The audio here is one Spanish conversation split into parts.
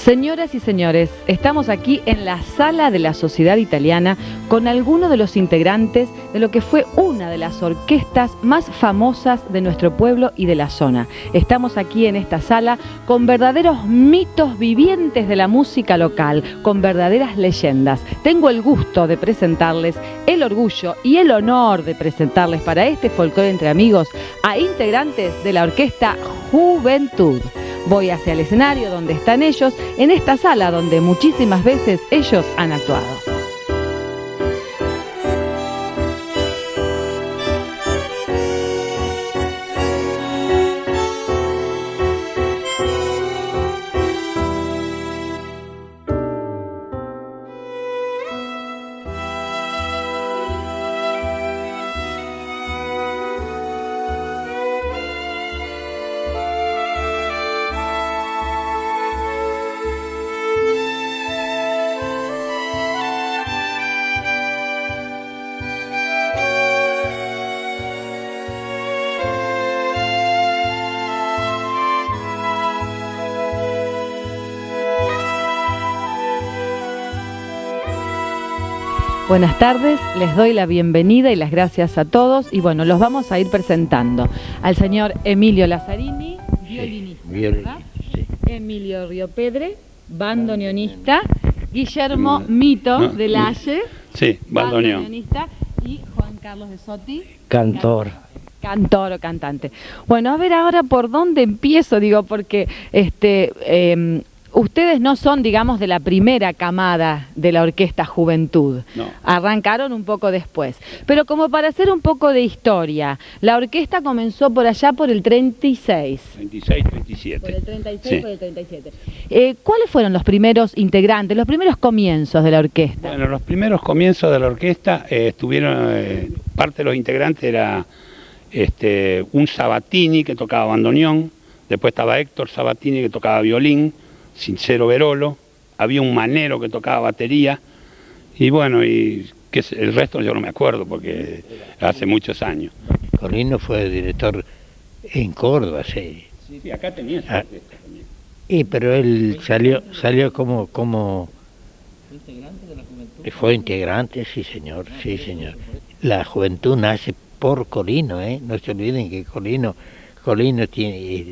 Señoras y señores, estamos aquí en la sala de la Sociedad Italiana con algunos de los integrantes de lo que fue una de las orquestas más famosas de nuestro pueblo y de la zona. Estamos aquí en esta sala con verdaderos mitos vivientes de la música local, con verdaderas leyendas. Tengo el gusto de presentarles, el orgullo y el honor de presentarles para este folclore entre amigos a integrantes de la orquesta Juventud. Voy hacia el escenario donde están ellos, en esta sala donde muchísimas veces ellos han actuado. Buenas tardes, les doy la bienvenida y las gracias a todos y bueno, los vamos a ir presentando al señor Emilio Lazzarini, violinista, ¿verdad? Sí. Emilio Riopedre, bandoneonista, Guillermo Mito de Lalle, sí, bandoneonista, y Juan Carlos de Sotti, cantor. Cantor o cantante. Bueno, a ver ahora por dónde empiezo, digo, porque ustedes no son, digamos, de la primera camada de la Orquesta Juventud. No. Arrancaron un poco después. Pero como para hacer un poco de historia, la orquesta comenzó por allá por el 36. 36, 37. Por el 36, sí. Por el 37. ¿Cuáles fueron los primeros integrantes, los primeros comienzos de la orquesta? Bueno, los primeros comienzos de la orquesta estuvieron, parte de los integrantes era un Sabatini que tocaba bandoneón, después estaba Héctor Sabatini que tocaba violín, Sincero Verolo, había un Manero que tocaba batería, y bueno, y el resto yo no me acuerdo porque hace muchos años. Corino fue director en Córdoba, sí. Sí, acá tenía su orquesta también. Y pero él salió como ¿Fue integrante de la Juventud? fue integrante, sí señor, sí señor. La Juventud nace por Corino, no se olviden que Corino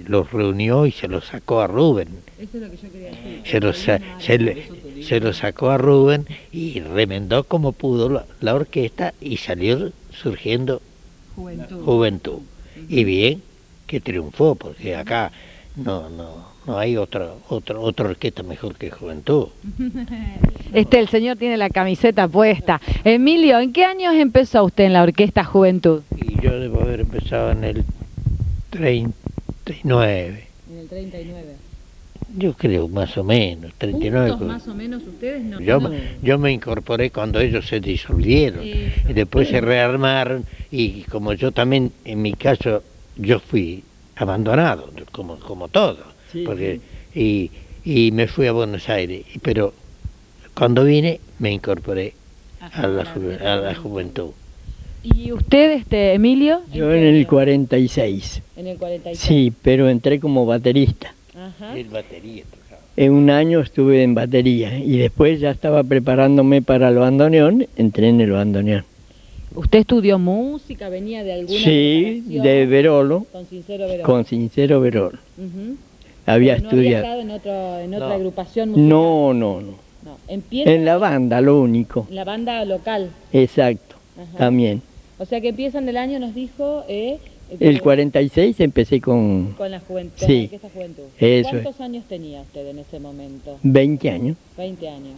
los reunió y se los sacó a Rubén. Eso es lo que yo quería decir. Se lo sacó a Rubén y remendó como pudo la orquesta y salió surgiendo Juventud. Y bien que triunfó, porque acá no hay otra orquesta mejor que Juventud. El señor tiene la camiseta puesta. Emilio, ¿en qué años empezó usted en la Orquesta Juventud? Y yo debo haber empezado en el 39. En el 39. Yo creo más o menos, 39. ¿Juntos más o menos ustedes? No. Yo me incorporé cuando ellos se disolvieron. Eso. Y después se rearmaron y como yo también, en mi caso, yo fui abandonado, como todo. Sí, porque, y me fui a Buenos Aires, pero cuando vine me incorporé a la Juventud. ¿Y usted, Emilio? Yo en el 46. En el 46. Sí, pero entré como baterista. Ajá. El batería tocaba. En un año estuve en batería y después ya estaba preparándome para el bandoneón, entré en el bandoneón. ¿Usted estudió música? ¿Venía de alguna Sí, preparación? de Verolo, Con Sincero Verolo. con Sincero Verolo. Ujú. Había ¿No había estudiado. estado en otra No. agrupación musical? No. No. Empieza En la banda, lo único. en la banda local. Exacto, Ajá. también. O sea que empiezan el año, nos dijo... El 46 empecé con Con la juventud, Sí. con la Orquesta Juventud. Eso ¿Cuántos años tenía usted en ese momento? 20 años. 20 años.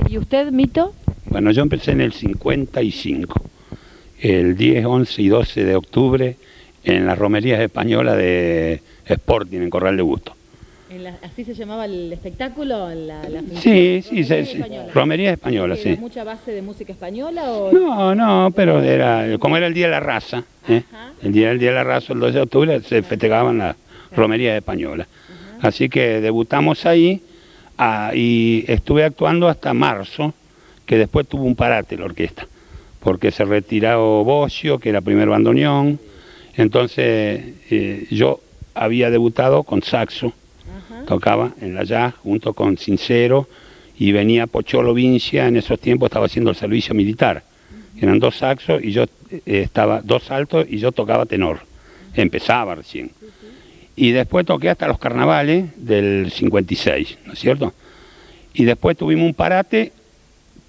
¿Y usted, Mito? Bueno, yo empecé en el 55, el 10, 11 y 12 de octubre en las romerías españolas de Sporting, en Corral de Bustos. ¿Así se llamaba el espectáculo? Sí, romería española. romerías españolas, sí. ¿Mucha base de música española? O... No, pero como era el Día de la Raza, Ajá. el día de la Raza, el 12 de octubre, se festejaban las romerías españolas. Ajá. Así que debutamos ahí y estuve actuando hasta marzo, que después tuvo un parate la orquesta, porque se retiró Bocio, que era primer bandoneón, entonces yo había debutado con saxo. Ajá. tocaba en la jazz junto con Sincero, y venía Pocholo Vincia, en esos tiempos estaba haciendo el servicio militar. Eran 2 saxos y yo estaba 2 altos y yo tocaba tenor. Empezaba recién. Y después toqué hasta los carnavales del 56, ¿no es cierto? Y después tuvimos un parate,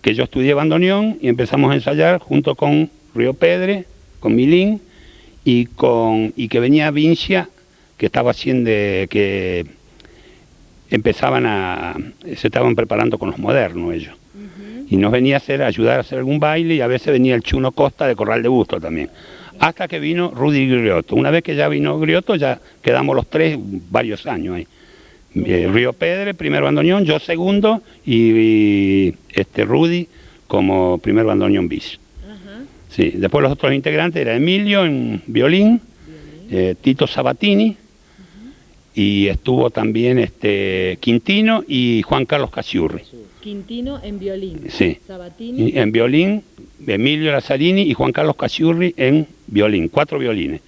que yo estudié bandoneón y empezamos a ensayar junto con Río Pedre, con Milín, y que venía Vincia, que estaba haciendo, que se estaban preparando con los modernos ellos. Y nos venía a ayudar a hacer algún baile, y a veces venía el Chuno Costa de Corral de Busto también. Hasta que vino Rudy Griotto. Una vez que ya vino Griotto, ya quedamos los 3 varios años ahí. Río Pedre, primer bandoneón, yo segundo, y Rudy como primer bandoneón bis. Sí. Después los otros integrantes era Emilio en violín, Tito Sabatini, y estuvo también Quintino y Juan Carlos Casiurri. Quintino en violín, sí. Sabatini en violín, Emilio Lazzarini y Juan Carlos Casiurri en violín, 4 violines.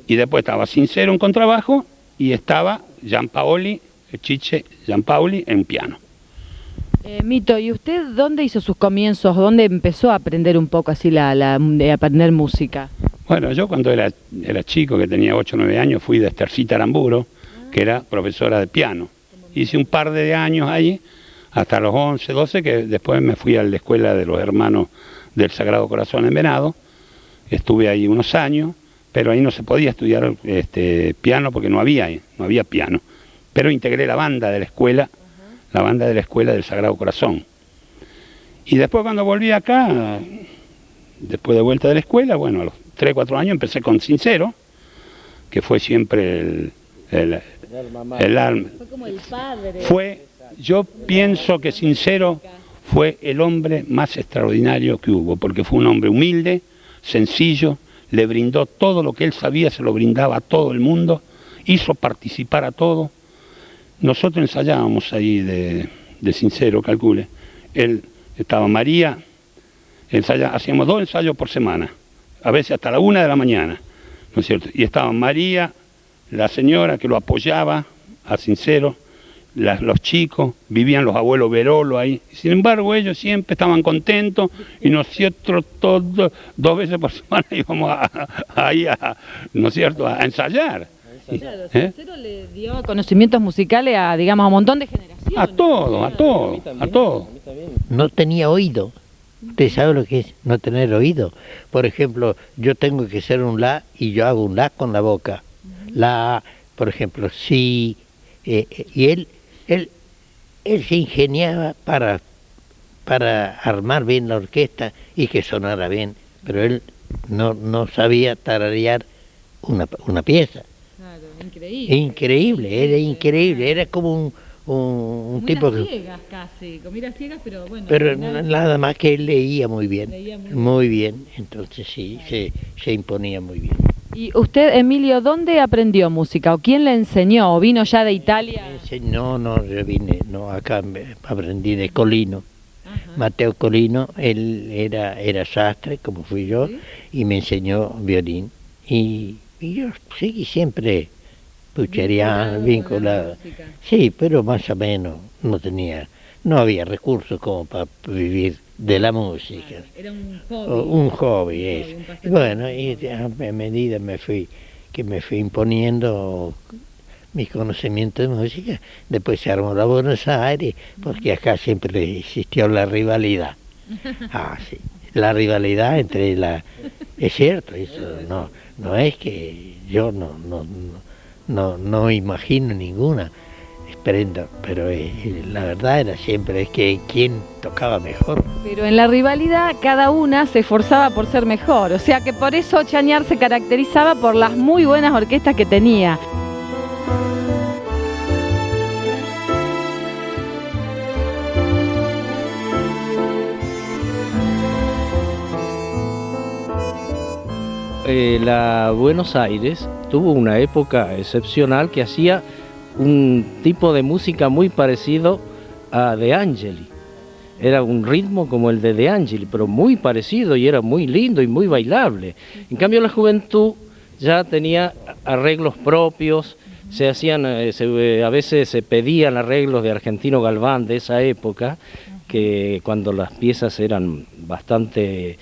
Y después estaba Sincero en contrabajo y estaba Gianpaoli, Chiche Gianpaoli en piano. Mito, ¿y usted dónde hizo sus comienzos? ¿Dónde empezó a aprender un poco así a aprender música? Bueno, yo cuando era chico, que tenía 8 o 9 años, fui de Estercita Aramburo, que era profesora de piano. Hice un par de años ahí, hasta los 11, 12, que después me fui a la escuela de los hermanos del Sagrado Corazón en Venado. Estuve ahí unos años, pero ahí no se podía estudiar piano porque no había piano. Pero integré la banda de la escuela, del Sagrado Corazón. Y después cuando volví acá, después de vuelta de la escuela, bueno, a los 3, 4 años empecé con Sincero, que fue siempre el alma. Fue como el padre. Yo pienso que Sincero fue el hombre más extraordinario que hubo, porque fue un hombre humilde, sencillo, le brindó todo lo que él sabía, se lo brindaba a todo el mundo, hizo participar a todo. Nosotros ensayábamos ahí de Sincero, calcule. Él estaba María, hacíamos 2 ensayos por semana, a veces hasta la 1 de la mañana, ¿no es cierto? Y estaba María, la señora que lo apoyaba a Sincero, los chicos, vivían los abuelos Verolo ahí. Sin embargo, ellos siempre estaban contentos y nosotros todos 2 veces por semana íbamos ahí ¿no es cierto?, a ensayar. Claro, Sincero le dio conocimientos musicales a un montón de generaciones. A todos. No tenía oído. ¿Usted sabe lo que es no tener oído? Por ejemplo, yo tengo que hacer un la y yo hago un la con la boca. La, por ejemplo, sí. Y él se ingeniaba para armar bien la orquesta y que sonara bien, pero él no sabía tararear una pieza. Claro, increíble. Increíble, era como un tipo que... ciegas casi, comía ciegas, pero bueno. Pero nada más que él leía muy bien, muy bien, entonces sí, se imponía muy bien. ¿Y usted, Emilio, dónde aprendió música? ¿O quién le enseñó? ¿O vino ya de Italia? No, yo vine, acá aprendí de Colino. Ajá. Mateo Colino, él era sastre, como fui yo, ¿sí? Y me enseñó violín. Y yo seguí siempre vinculado. Sí, pero más o menos no había recursos como para vivir de la música. Era un hobby. Eso. Bueno, y a medida que me fui imponiendo mis conocimientos de música, después se armó la Buenos Aires, porque acá siempre existió la rivalidad. Sí, la rivalidad entre es cierto, eso no es que yo no imagino ninguna. Pero la verdad era siempre que quién tocaba mejor. Pero en la rivalidad cada una se esforzaba por ser mejor, o sea que por eso Chañar se caracterizaba por las muy buenas orquestas que tenía. La Buenos Aires tuvo una época excepcional que hacía un tipo de música muy parecido a De Angeli. Era un ritmo como el de Angeli, pero muy parecido y era muy lindo y muy bailable. En cambio la juventud ya tenía arreglos propios, se hacían, a veces se pedían arreglos de Argentino Galván de esa época, que cuando las piezas eran bastante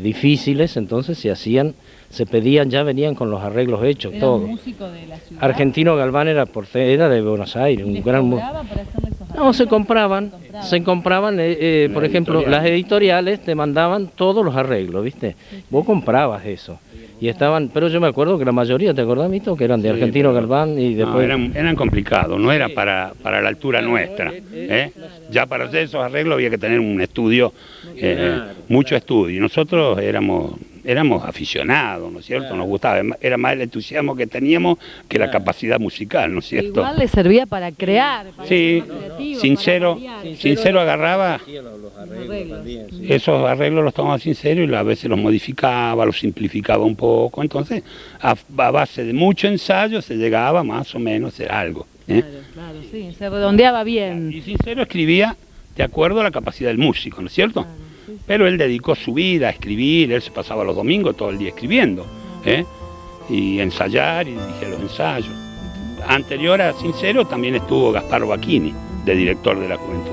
difíciles, entonces se pedían, ya venían con los arreglos hechos, todo. ¿Era un músico de la ciudad? Argentino Galván era de Buenos Aires, un gran músico. No, se compraban, por ejemplo, las editoriales te mandaban todos los arreglos, ¿viste? Vos comprabas eso. Y estaban, pero yo me acuerdo que la mayoría, ¿te acordás, Mito? Que eran de Argentino Galván y después... No, eran complicados, no era para la altura nuestra. Ya para hacer esos arreglos había que tener un estudio, mucho estudio. Y nosotros éramos aficionados, ¿no es cierto? Nos gustaba, era más el entusiasmo que teníamos que la capacidad musical, ¿no es cierto? Igual le servía para crear. Para sí, Sincero agarraba esos arreglos, los tomaba Sincero y a veces los modificaba, los simplificaba un poco. Entonces, a base de mucho ensayo se llegaba más o menos a algo. Claro, sí, se redondeaba bien. Y Sincero escribía de acuerdo a la capacidad del músico, ¿no es cierto? Claro, sí. Pero él dedicó su vida a escribir, él se pasaba los domingos todo el día escribiendo, y ensayar y dirigir los ensayos. Anterior a Sincero también estuvo Gaspar Bacchini, de director de la Juventud.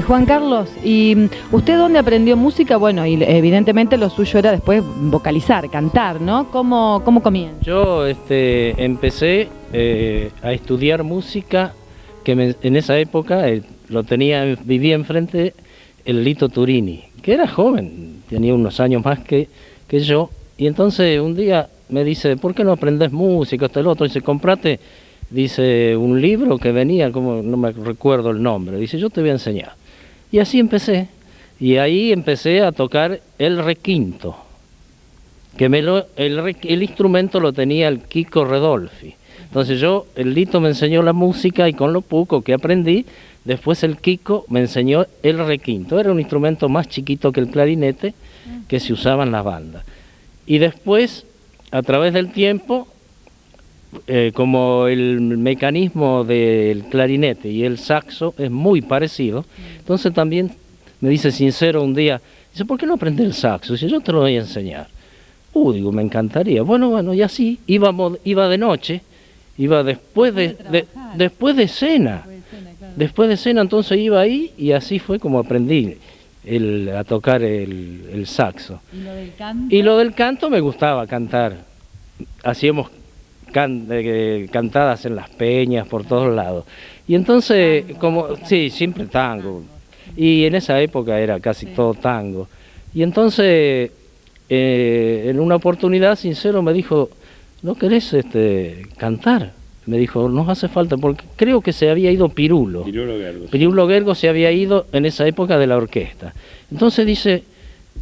Juan Carlos, ¿y usted dónde aprendió música? Bueno, y evidentemente lo suyo era después vocalizar, cantar, ¿no? ¿Cómo comienza? Yo empecé a estudiar música, que en esa época vivía enfrente el Lito Turini, que era joven, tenía unos años más que yo, y entonces un día me dice, ¿por qué no aprendes música? Hasta el otro, dice, comprate... Dice, un libro que venía, como no me recuerdo el nombre, dice, yo te voy a enseñar. Y así empecé, y ahí empecé a tocar el requinto, que el instrumento lo tenía el Kiko Redolfi. Entonces el Lito me enseñó la música y con lo poco que aprendí, después el Kiko me enseñó el requinto. Era un instrumento más chiquito que el clarinete que se usaba en las bandas. Y después, a través del tiempo... como el mecanismo del clarinete y el saxo es muy parecido, entonces también me dice Sincero un día, dice, ¿por qué no aprendes el saxo? Dice, yo te lo voy a enseñar. Digo, me encantaría. Bueno, y así, iba de noche, iba después de cena. Después de cena entonces iba ahí y así fue como aprendí a tocar el saxo. ¿Y lo del canto? Y lo del canto me gustaba cantar. Hacíamos cantadas en las peñas por todos lados. Y entonces, sí, siempre tango. Y en esa época era casi todo tango. Y entonces, en una oportunidad, Sincero me dijo, ¿no querés cantar? Me dijo, nos hace falta, porque creo que se había ido Pirulo. Pirulo Gergo se había ido en esa época de la orquesta. Entonces dice,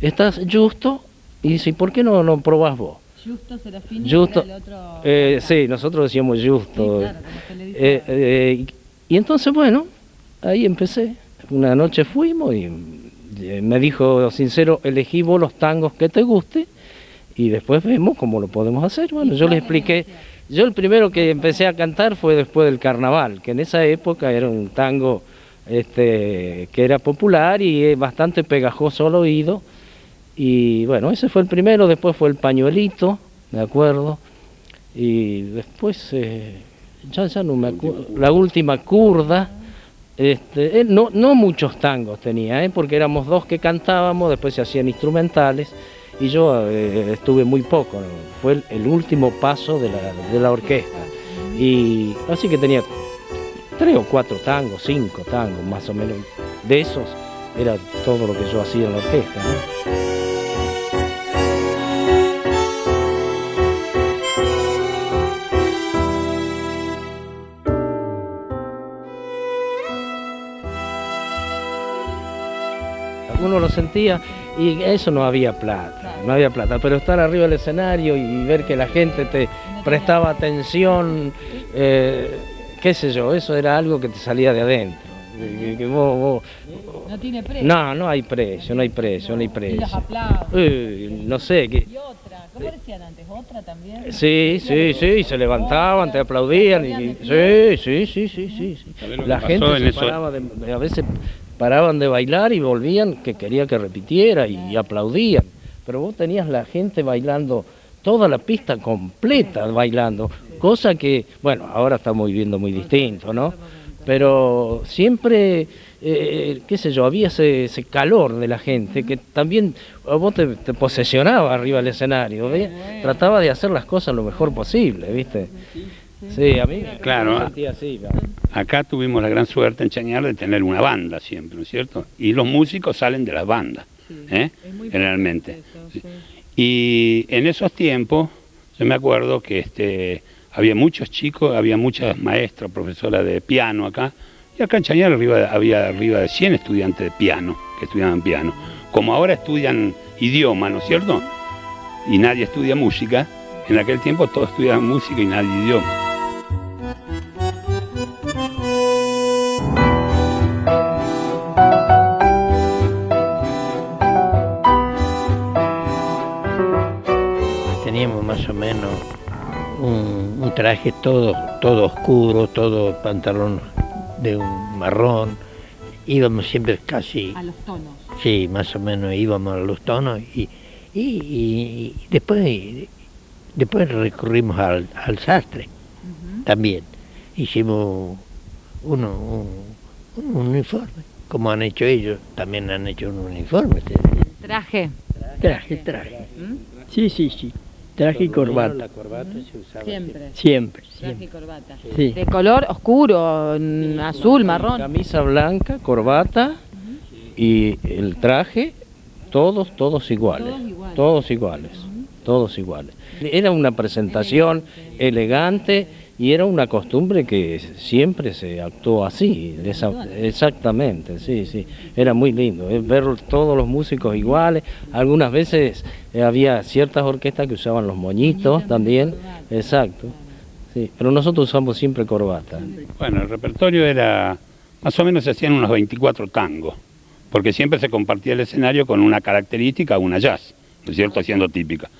¿estás Justo? Y dice, ¿y por qué no probás vos? Justo Serafini, Justo, era el otro... sí, nosotros decíamos Justo. Sí, claro, como se le dice. Y entonces, bueno, ahí empecé. Una noche fuimos y me dijo Sincero, elegí vos los tangos que te guste y después vemos cómo lo podemos hacer. Bueno, yo le expliqué. Yo el primero que empecé a cantar fue después del Carnaval, que en esa época era un tango que era popular y bastante pegajoso al oído. Y bueno, ese fue el primero, después fue el Pañuelito, me acuerdo, y después, ya no me acuerdo, la Última Curda, no muchos tangos tenía, porque éramos dos que cantábamos, después se hacían instrumentales, y yo estuve muy poco, fue el último paso de la orquesta, y así que tenía 3 o 4 tangos, 5 tangos más o menos, de esos era todo lo que yo hacía en la orquesta, ¿no? Uno lo sentía y eso no había plata, pero estar arriba del escenario y ver que la gente te prestaba atención, qué sé yo, eso era algo que te salía de adentro. Que no tiene precio. No hay precio. Y los aplausos. No sé. Y otra, ¿Cómo decían antes? ¿Otra también? Sí, sí, sí, se levantaban, te aplaudían. Sí. La gente se paraba a veces paraban de bailar y volvían, que quería que repitiera y aplaudían. Pero vos tenías la gente bailando, toda la pista completa bailando, cosa que, bueno, ahora estamos viviendo muy distinto, ¿no? Pero siempre, qué sé yo, había ese calor de la gente que también a vos te posesionaba arriba del escenario, ¿ves? Trataba de hacer las cosas lo mejor posible, ¿viste? Sí, a mí claro, me sentía así. Acá tuvimos la gran suerte en Chañar de tener una banda siempre, ¿no es cierto? Y los músicos salen de las bandas, generalmente. Sí. Y en esos tiempos, yo me acuerdo que había muchos chicos, había muchas maestras, profesoras de piano acá, y acá en Chañar había arriba de 100 estudiantes de piano, que estudiaban piano. Como ahora estudian idioma, ¿no es cierto? Y nadie estudia música, en aquel tiempo todos estudiaban música y nadie idioma. Teníamos más o menos un traje todo oscuro, todo pantalón de un marrón. Íbamos siempre casi... A los tonos. Sí, más o menos íbamos a los tonos y después recurrimos al sastre también. Hicimos un uniforme, como han hecho ellos, también han hecho un uniforme. ¿Traje? Traje. Sí. Traje y corbata. La corbata se usaba Siempre. Traje y corbata. Sí. De color oscuro, azul, marrón. Camisa blanca, corbata y el traje, todos iguales. Todos iguales. Era una presentación elegante y era una costumbre que siempre se actuó así, exactamente, sí. Era muy lindo, ver todos los músicos iguales. Algunas veces había ciertas orquestas que usaban los moñitos también, exacto. Sí, pero nosotros usamos siempre corbata. Bueno, el repertorio era, más o menos se hacían unos 24 tangos, porque siempre se compartía el escenario con una característica, una jazz, ¿no es cierto?, siendo típica.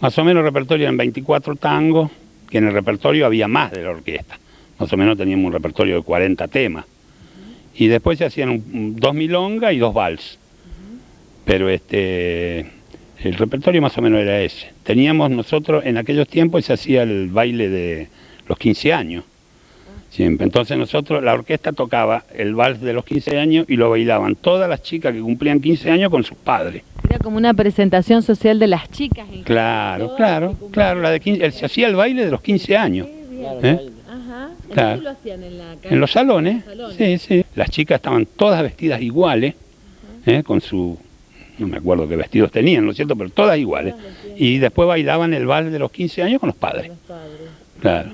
Más o menos el repertorio eran 24 tangos, que en el repertorio había más de la orquesta. Más o menos teníamos un repertorio de 40 temas. Y después se hacían 2 milongas y 2 vals. Pero el repertorio más o menos era ese. Teníamos nosotros, en aquellos tiempos se hacía el baile de los 15 años. Siempre. Entonces nosotros, la orquesta tocaba el vals de los 15 años y lo bailaban todas las chicas que cumplían 15 años con sus padres. Era como una presentación social de las chicas. Claro, la de 15, se hacía el baile de los 15 años. Ajá. Claro. ¿Dónde lo hacían? En los salones. Sí. Las chicas estaban todas vestidas iguales, con su, no me acuerdo qué vestidos tenían, ¿no es cierto? Pero todas iguales. Y después bailaban el vals de los 15 años con los padres. Claro.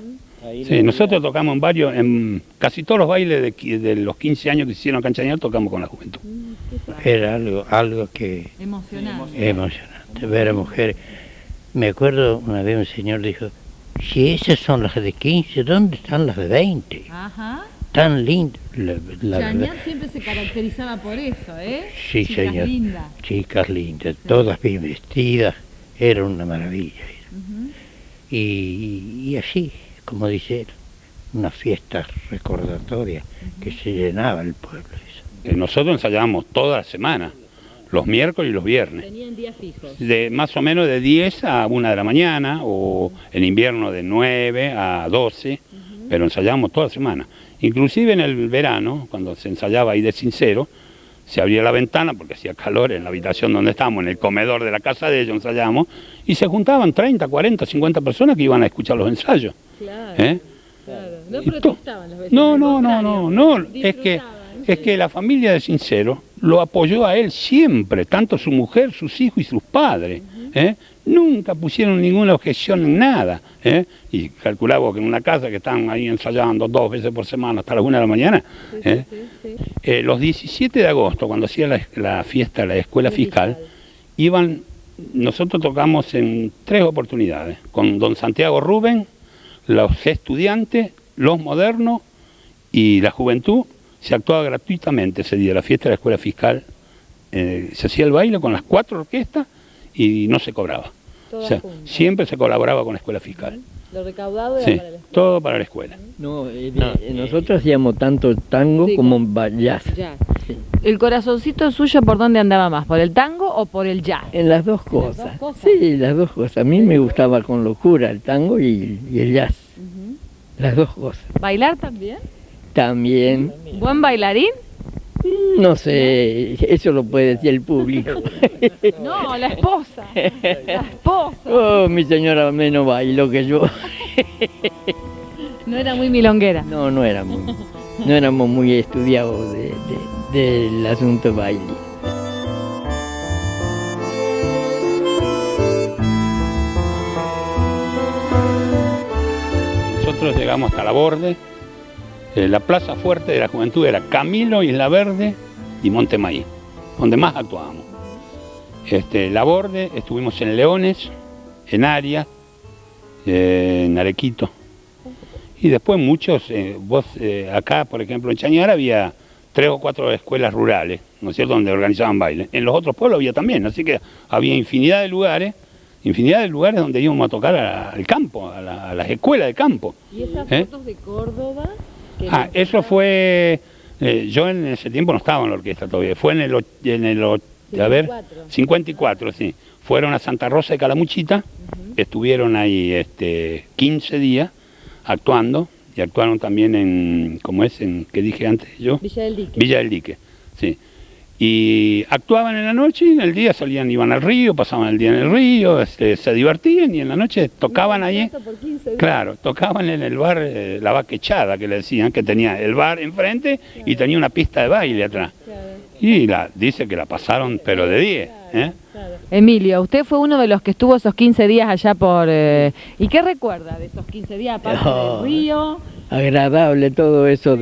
Sí, nosotros tocamos en casi todos los bailes de los 15 años que se hicieron acá en Chañar, tocamos con la juventud. Era algo que... Emocionante, ver a mujeres. Me acuerdo una vez un señor dijo, si esas son las de 15, ¿dónde están las de 20? Ajá. Tan lindas. Chañar siempre se caracterizaba por eso, ¿eh? Sí, Chicas señor. Lindas. Chicas lindas, todas bien vestidas, era una maravilla. Y así, como dice él, una fiesta recordatoria que se llenaba el pueblo. Nosotros ensayábamos toda la semana, los miércoles y los viernes. Tenían días fijos. Más o menos de 10 a 1 de la mañana, o en invierno de 9 a 12, pero ensayábamos toda la semana. Inclusive en el verano, cuando se ensayaba ahí de Sincero, se abría la ventana porque hacía calor en la habitación donde estábamos, en el comedor de la casa de ellos ensayábamos, y se juntaban 30, 40, 50 personas que iban a escuchar los ensayos. Claro. No protestaban las veces. No, es que la familia de Sincero lo apoyó a él siempre, tanto su mujer, sus hijos y sus padres. Nunca pusieron ninguna objeción en nada. Y calculaba que en una casa que estaban ahí ensayando 2 veces por semana hasta las 1 de la mañana. Los 17 de agosto, cuando hacía la fiesta de la escuela fiscal, nosotros tocamos en 3 oportunidades, con don Santiago Rubén, los estudiantes, los modernos y la juventud. Se actuaba gratuitamente ese día, la fiesta de la escuela fiscal. Se hacía el baile con las 4 orquestas y no se cobraba. O sea, siempre se colaboraba con la escuela fiscal. Lo recaudado era Sí, para la escuela. todo para la escuela. Nosotros hacíamos tanto tango Sí, como jazz. Jazz. Sí. ¿El corazoncito suyo por dónde andaba más? ¿Por el tango o por el jazz? En las dos ¿En las cosas. dos cosas? Sí, las dos cosas. A mí me gustaba con locura el tango y el jazz. Las dos cosas. ¿Bailar también? También, ¿Buen bailarín? no sé, eso lo puede decir el público. No, la esposa. La esposa. Oh, mi señora menos bailó que yo. No era muy milonguera. No éramos muy estudiados del asunto baile. Nosotros llegamos hasta La Borde. La plaza fuerte de la juventud era Camilo, Isla Verde y Montemaí, donde más actuábamos. La Borde, estuvimos en Leones, en Arias, en Arequito. Y después muchos, acá por ejemplo en Chañar había 3 o 4 escuelas rurales, ¿no es cierto?, donde organizaban baile. En los otros pueblos había también, así que había infinidad de lugares donde íbamos a tocar al campo, a las escuelas de campo. ¿Y esas fotos de Córdoba? Eso fue, yo en ese tiempo no estaba en la orquesta todavía, fue en el 54, sí. Fueron a Santa Rosa de Calamuchita, estuvieron ahí 15 días actuando, y actuaron también en, que dije antes yo? Villa del Dique. Villa del Dique, sí. Y actuaban en la noche y en el día iban al río, pasaban el día en el río, se divertían y en la noche tocaban ahí. Claro, tocaban en el bar La Vaca Echada, que le decían, que tenía el bar enfrente y tenía una pista de baile atrás. Y dice que la pasaron pero de 10. Emilio, usted fue uno de los que estuvo esos 15 días allá por... ¿Y qué recuerda de esos 15 días aparte del río? Agradable todo eso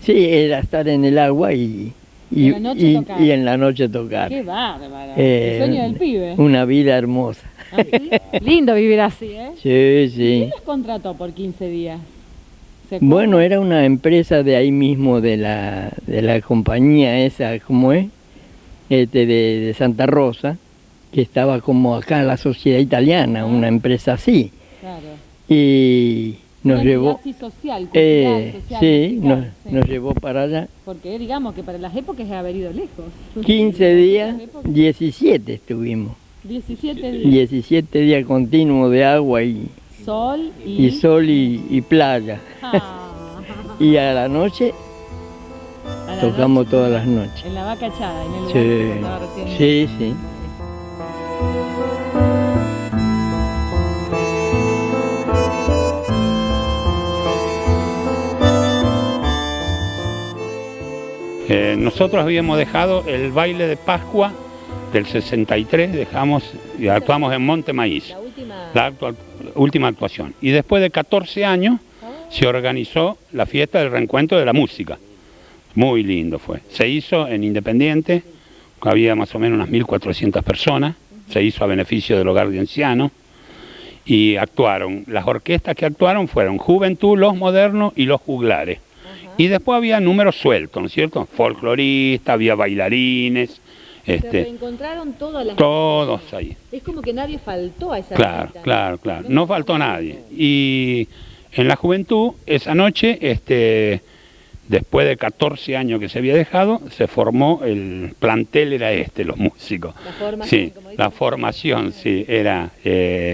Sí, era estar en el agua y en la noche tocar. Qué bárbaro. El sueño del pibe. Una vida hermosa. ¿Ah, sí? Lindo vivir así, ¿eh? Sí, sí. ¿Quién los contrató por 15 días? Bueno, era una empresa de ahí mismo, de la compañía esa, ¿cómo es? De Santa Rosa, que estaba como acá en la Sociedad Italiana, una empresa así. Claro. Y nos llevó... Así social, cultural, social, sí, musical, nos llevó para allá. Porque digamos que para las épocas es haber ido lejos. 15 días, 17 estuvimos. 17 días. 17 días continuos de agua y sol y playa. Y a la noche tocamos todas las noches. En La Vaca Echada, en el lugar que contaba recién. Sí, sí. Nosotros habíamos dejado el baile de Pascua del 63, y actuamos en Montemaíz, la última actuación. Y después de 14 años se organizó la fiesta del reencuentro de la música. Muy lindo fue. Se hizo en Independiente, había más o menos unas 1.400 personas, se hizo a beneficio del hogar de ancianos, y actuaron, las orquestas que actuaron fueron Juventud, Los Modernos y Los Juglares. Y después había números sueltos, ¿no es cierto? Folcloristas, había bailarines. Se reencontraron todas todos ahí. Es como que nadie faltó a esa Claro, visita, claro, claro. No faltó nadie. Y en la juventud, esa noche, después de 14 años que se había dejado, se formó el plantel, era los músicos. La formación, sí, la formación, sí, era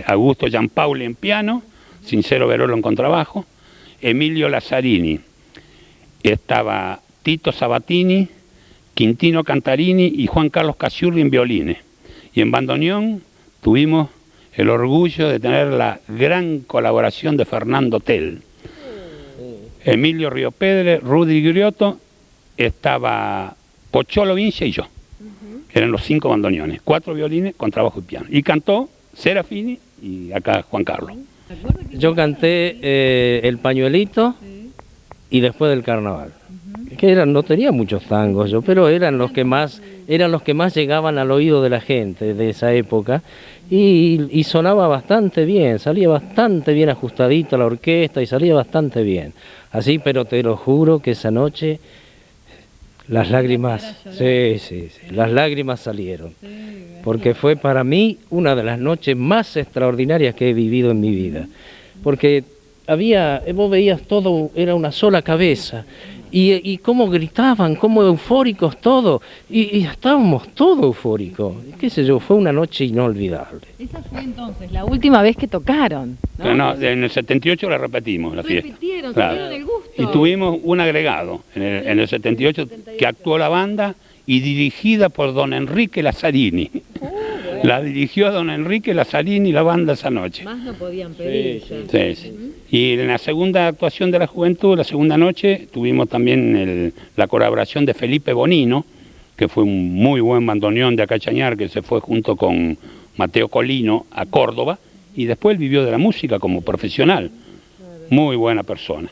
Augusto Giampaoli en piano, Sincero Verolo en contrabajo, Emilio Lazzarini, estaba Tito Sabatini, Quintino Cantarini y Juan Carlos Casiurri en violines. Y en bandoneón tuvimos el orgullo de tener la gran colaboración de Fernando Tell. Emilio Riopedre, Rudy Griotto, estaba Pocholo Vince y yo. Eran los 5 bandoneones, 4 violines, contrabajo y piano. Y cantó Serafini y acá Juan Carlos. Yo canté El Pañuelito y Después del Carnaval. Que no tenía muchos tangos yo, pero eran los que más llegaban al oído de la gente de esa época y sonaba bastante bien, salía bastante bien ajustadito la orquesta y salía bastante bien. Así, pero te lo juro que esa noche Las lágrimas, sí, las lágrimas salieron, porque fue para mí una de las noches más extraordinarias que he vivido en mi vida, porque vos veías todo, era una sola cabeza, y cómo gritaban, cómo eufóricos todos, y estábamos todos eufóricos, qué sé yo, fue una noche inolvidable. Esa fue entonces la última vez que tocaron, ¿no? Pero no, en el 78 la repetimos, la fiesta. Repitieron, Claro. tuvieron el gusto. Y tuvimos un agregado en el 78 que actuó la banda y dirigida por don Enrique Lazzarini. La dirigió don Enrique Lazzarini, la banda esa noche. Más no podían pedir. Sí. Y en la segunda actuación de la juventud, la segunda noche, tuvimos también la colaboración de Felipe Bonino, que fue un muy buen bandoneón de acá Chañar, que se fue junto con Mateo Colino a Córdoba, y después vivió de la música como profesional. Muy buena persona.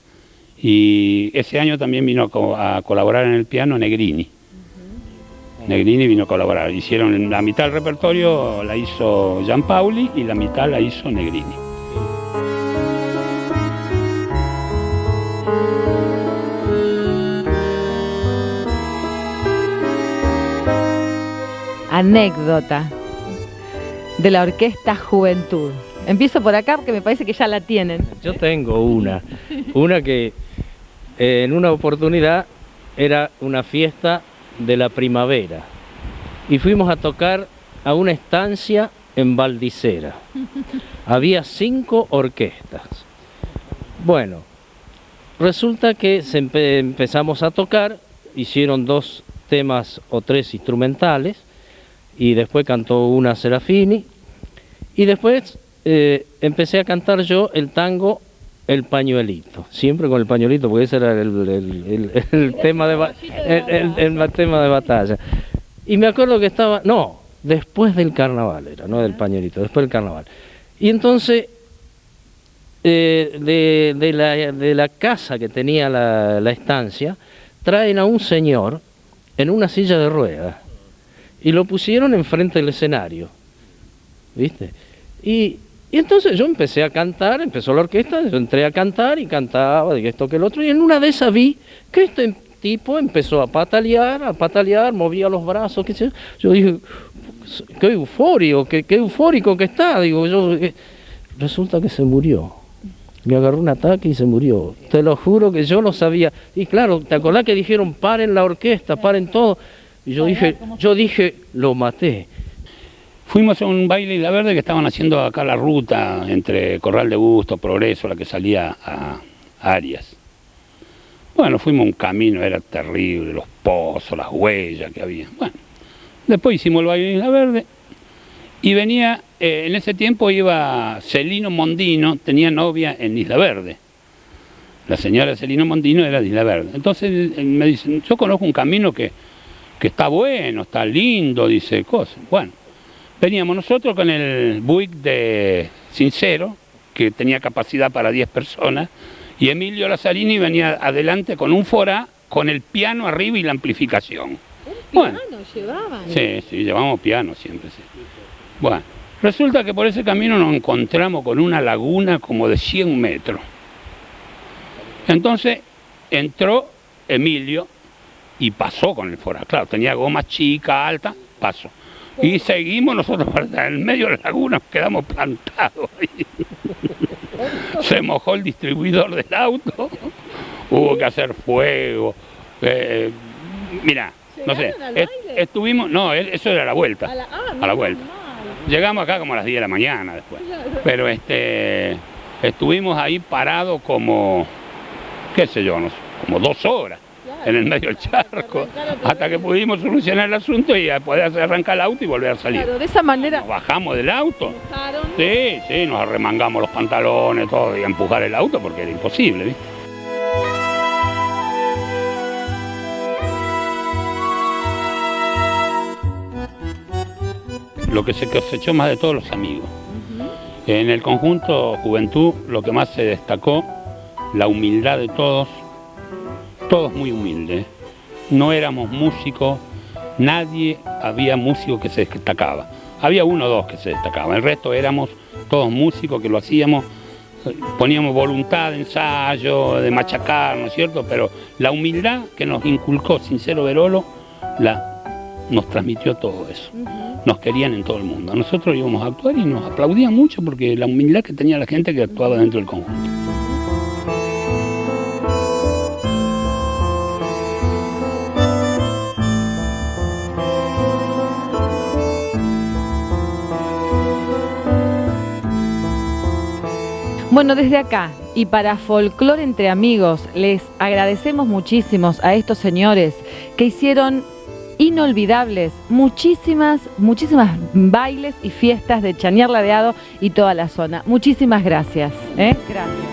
Y ese año también vino a colaborar en el piano Negrini. Negrini vino a colaborar. Hicieron la mitad del repertorio, la hizo Gianpaoli y la mitad la hizo Negrini. Anécdota de la Orquesta Juventud. Empiezo por acá porque me parece que ya la tienen. Yo tengo una que en una oportunidad era una fiesta de la primavera y fuimos a tocar a una estancia en Valdicera. Había 5 orquestas. Bueno, resulta que empezamos a tocar, hicieron 2 temas o 3 instrumentales y después cantó una Serafini y después empecé a cantar yo el tango El Pañuelito, siempre con el pañuelito, porque ese era el tema el tema de batalla. Y me acuerdo que estaba, no, después del carnaval era, no del pañuelito, después del carnaval. Y entonces, de la casa que tenía la estancia, traen a un señor en una silla de ruedas y lo pusieron enfrente del escenario, ¿viste? Y entonces yo empecé a cantar, empezó la orquesta, yo entré a cantar y cantaba de esto que el otro, y en una de esas vi que este tipo empezó a patalear, movía los brazos, qué sé yo. Yo dije, qué eufórico que está, digo yo. Resulta que se murió, le agarró un ataque y se murió, te lo juro que yo no sabía. Y claro, ¿te acordás que dijeron paren la orquesta, paren todo? Y yo dije, lo maté. Fuimos a un baile Isla Verde que estaban haciendo acá la ruta entre Corral de Bustos, Progreso, la que salía a Arias. Bueno, fuimos un camino, era terrible, los pozos, las huellas que había. Bueno, después hicimos el baile Isla Verde y venía, en ese tiempo iba Celino Mondino, tenía novia en Isla Verde. La señora Celino Mondino era de Isla Verde. Entonces me dicen, yo conozco un camino que está bueno, está lindo, dice cosas. Bueno. Veníamos nosotros con el Buick de Sincero, que tenía capacidad para 10 personas, y Emilio Lazzarini venía adelante con un Forá, con el piano arriba y la amplificación. ¿Un piano llevaban? Sí, llevamos piano siempre, sí. Bueno, resulta que por ese camino nos encontramos con una laguna como de 100 metros. Entonces entró Emilio y pasó con el Forá. Claro, tenía goma chica, alta, pasó. Y seguimos nosotros en el medio de la laguna, quedamos plantados ahí. Se mojó el distribuidor del auto, hubo que hacer fuego. Mirá, no sé, estuvimos, no, eso era la vuelta, a la vuelta. Llegamos acá como a las 10 de la mañana después, pero estuvimos ahí parados como, qué sé yo, no sé, como 2 horas. En el medio del charco, hasta que pudimos solucionar el asunto y poder hacer arrancar el auto y volver a salir. Claro, de esa manera. Nos bajamos del auto. Sí, nos arremangamos los pantalones, todo, y a empujar el auto porque era imposible, ¿viste? Lo que se cosechó más de todos los amigos. En el conjunto Juventud, lo que más se destacó, la humildad de todos muy humildes. No éramos músicos, había músico que se destacaba. Había 1 o 2 que se destacaban, el resto éramos todos músicos que lo hacíamos poníamos voluntad de ensayo, de machacar, ¿no es cierto? Pero la humildad que nos inculcó Sincero Berolo nos transmitió todo eso. Nos querían en todo el mundo. Nosotros íbamos a actuar y nos aplaudían mucho porque la humildad que tenía la gente que actuaba dentro del conjunto. Bueno, desde acá y para Folclore entre Amigos, les agradecemos muchísimo a estos señores que hicieron inolvidables muchísimas bailes y fiestas de Chañar Ladeado y toda la zona. Muchísimas gracias. Gracias.